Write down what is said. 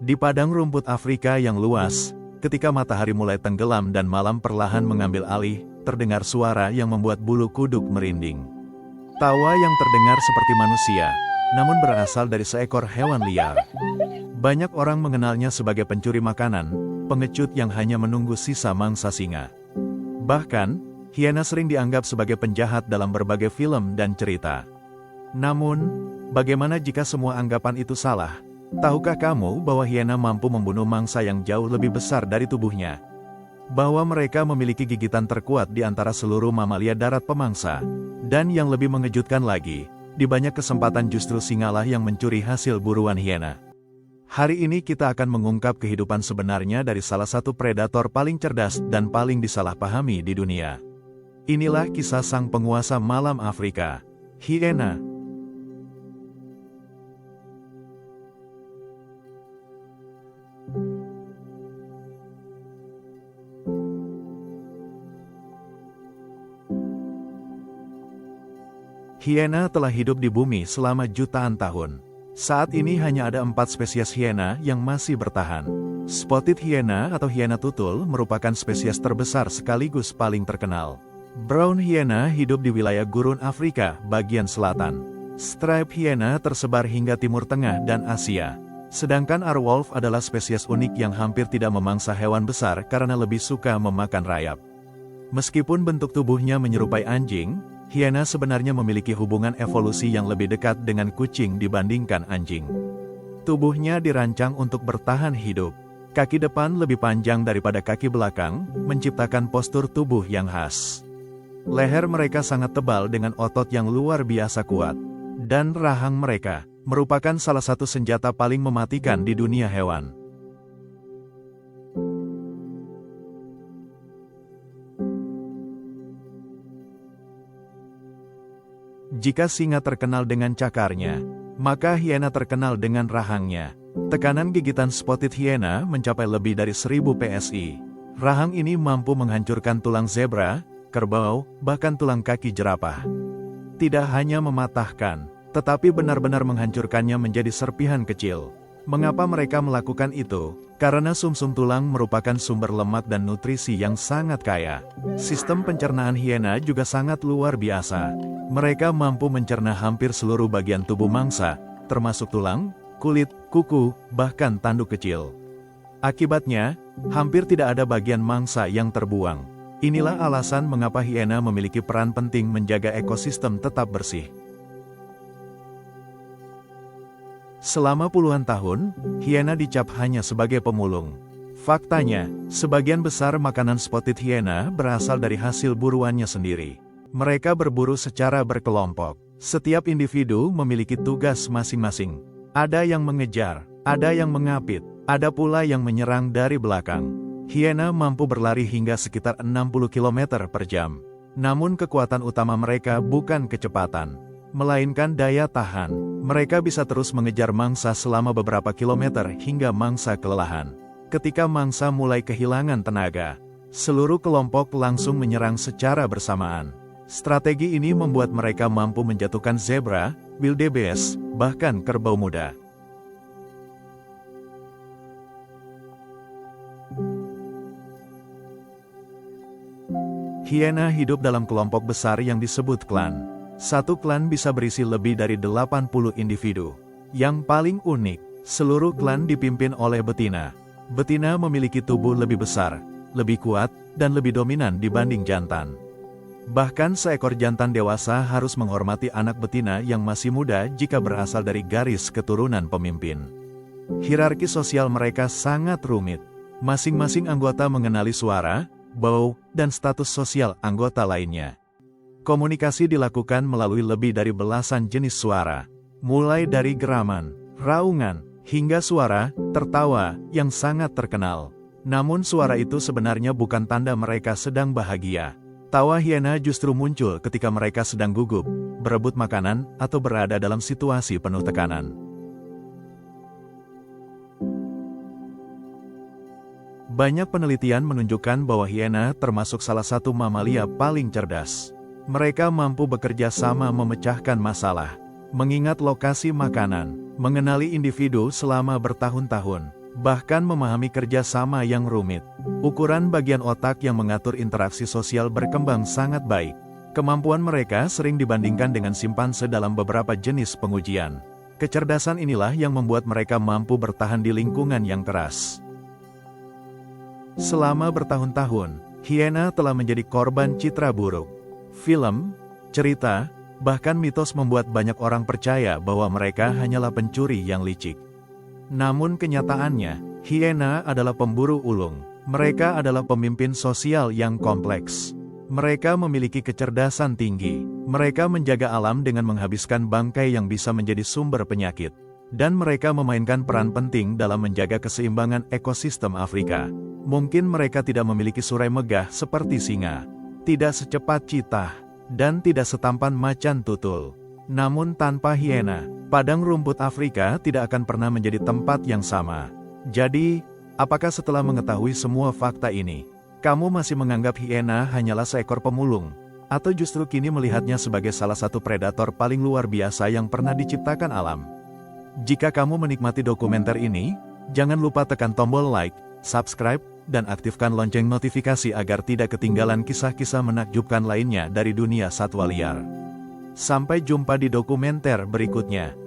Di padang rumput Afrika yang luas, ketika matahari mulai tenggelam dan malam perlahan mengambil alih, terdengar suara yang membuat bulu kuduk merinding. Tawa yang terdengar seperti manusia, namun berasal dari seekor hewan liar. Banyak orang mengenalnya sebagai pencuri makanan, pengecut yang hanya menunggu sisa mangsa singa. Bahkan, hiena sering dianggap sebagai penjahat dalam berbagai film dan cerita. Namun, bagaimana jika semua anggapan itu salah? Tahukah kamu bahwa hiena mampu membunuh mangsa yang jauh lebih besar dari tubuhnya? Bahwa mereka memiliki gigitan terkuat di antara seluruh mamalia darat pemangsa. Dan yang lebih mengejutkan lagi, di banyak kesempatan justru singalah yang mencuri hasil buruan hiena. Hari ini kita akan mengungkap kehidupan sebenarnya dari salah satu predator paling cerdas dan paling disalahpahami di dunia. Inilah kisah sang penguasa malam Afrika, hiena. Hiena telah hidup di bumi selama jutaan tahun. Saat ini hanya ada 4 spesies hiena yang masih bertahan. Spotted hyena atau hiena tutul merupakan spesies terbesar sekaligus paling terkenal. Brown hyena hidup di wilayah gurun Afrika bagian selatan. Striped hyena tersebar hingga Timur Tengah dan Asia. Sedangkan Aarwolf adalah spesies unik yang hampir tidak memangsa hewan besar karena lebih suka memakan rayap. Meskipun bentuk tubuhnya menyerupai anjing, hiena sebenarnya memiliki hubungan evolusi yang lebih dekat dengan kucing dibandingkan anjing. Tubuhnya dirancang untuk bertahan hidup. Kaki depan lebih panjang daripada kaki belakang, menciptakan postur tubuh yang khas. Leher mereka sangat tebal dengan otot yang luar biasa kuat. Dan rahang mereka merupakan salah satu senjata paling mematikan di dunia hewan. Jika singa terkenal dengan cakarnya, maka hiena terkenal dengan rahangnya. Tekanan gigitan spotted hyena mencapai lebih dari 1000 PSI. Rahang ini mampu menghancurkan tulang zebra, kerbau, bahkan tulang kaki jerapah. Tidak hanya mematahkan, tetapi benar-benar menghancurkannya menjadi serpihan kecil. Mengapa mereka melakukan itu? Karena sumsum tulang merupakan sumber lemak dan nutrisi yang sangat kaya. Sistem pencernaan hiena juga sangat luar biasa. Mereka mampu mencerna hampir seluruh bagian tubuh mangsa, termasuk tulang, kulit, kuku, bahkan tanduk kecil. Akibatnya, hampir tidak ada bagian mangsa yang terbuang. Inilah alasan mengapa hiena memiliki peran penting menjaga ekosistem tetap bersih. Selama puluhan tahun, hiena dicap hanya sebagai pemulung. Faktanya, sebagian besar makanan spotted hyena berasal dari hasil buruannya sendiri. Mereka berburu secara berkelompok. Setiap individu memiliki tugas masing-masing. Ada yang mengejar, ada yang mengapit, ada pula yang menyerang dari belakang. Hiena mampu berlari hingga sekitar 60 km per jam. Namun kekuatan utama mereka bukan kecepatan, melainkan daya tahan. Mereka bisa terus mengejar mangsa selama beberapa kilometer hingga mangsa kelelahan. Ketika mangsa mulai kehilangan tenaga, seluruh kelompok langsung menyerang secara bersamaan. Strategi ini membuat mereka mampu menjatuhkan zebra, wildebeest, bahkan kerbau muda. Hiena hidup dalam kelompok besar yang disebut klan. Satu klan bisa berisi lebih dari 80 individu. Yang paling unik, seluruh klan dipimpin oleh betina. Betina memiliki tubuh lebih besar, lebih kuat, dan lebih dominan dibanding jantan. Bahkan seekor jantan dewasa harus menghormati anak betina yang masih muda jika berasal dari garis keturunan pemimpin. Hierarki sosial mereka sangat rumit. Masing-masing anggota mengenali suara, bau, dan status sosial anggota lainnya. Komunikasi dilakukan melalui lebih dari belasan jenis suara, mulai dari geraman, raungan, hingga suara tertawa yang sangat terkenal. Namun suara itu sebenarnya bukan tanda mereka sedang bahagia. Tawa hiena justru muncul ketika mereka sedang gugup, berebut makanan, atau berada dalam situasi penuh tekanan. Banyak penelitian menunjukkan bahwa hiena termasuk salah satu mamalia paling cerdas. Mereka mampu bekerja sama memecahkan masalah, mengingat lokasi makanan, mengenali individu selama bertahun-tahun, bahkan memahami kerjasama yang rumit. Ukuran bagian otak yang mengatur interaksi sosial berkembang sangat baik. Kemampuan mereka sering dibandingkan dengan simpanse dalam beberapa jenis pengujian. Kecerdasan inilah yang membuat mereka mampu bertahan di lingkungan yang keras. Selama bertahun-tahun, hiena telah menjadi korban citra buruk. Film, cerita, bahkan mitos membuat banyak orang percaya bahwa mereka hanyalah pencuri yang licik. Namun kenyataannya, hiena adalah pemburu ulung. Mereka adalah pemimpin sosial yang kompleks. Mereka memiliki kecerdasan tinggi. Mereka menjaga alam dengan menghabiskan bangkai yang bisa menjadi sumber penyakit. Dan mereka memainkan peran penting dalam menjaga keseimbangan ekosistem Afrika. Mungkin mereka tidak memiliki surai megah seperti singa, tidak secepat citah, dan tidak setampan macan tutul. Namun tanpa hiena, padang rumput Afrika tidak akan pernah menjadi tempat yang sama. Jadi, apakah setelah mengetahui semua fakta ini, kamu masih menganggap hiena hanyalah seekor pemulung? Atau justru kini melihatnya sebagai salah satu predator paling luar biasa yang pernah diciptakan alam? Jika kamu menikmati dokumenter ini, jangan lupa tekan tombol like, subscribe, dan aktifkan lonceng notifikasi agar tidak ketinggalan kisah-kisah menakjubkan lainnya dari dunia satwa liar. Sampai jumpa di dokumenter berikutnya.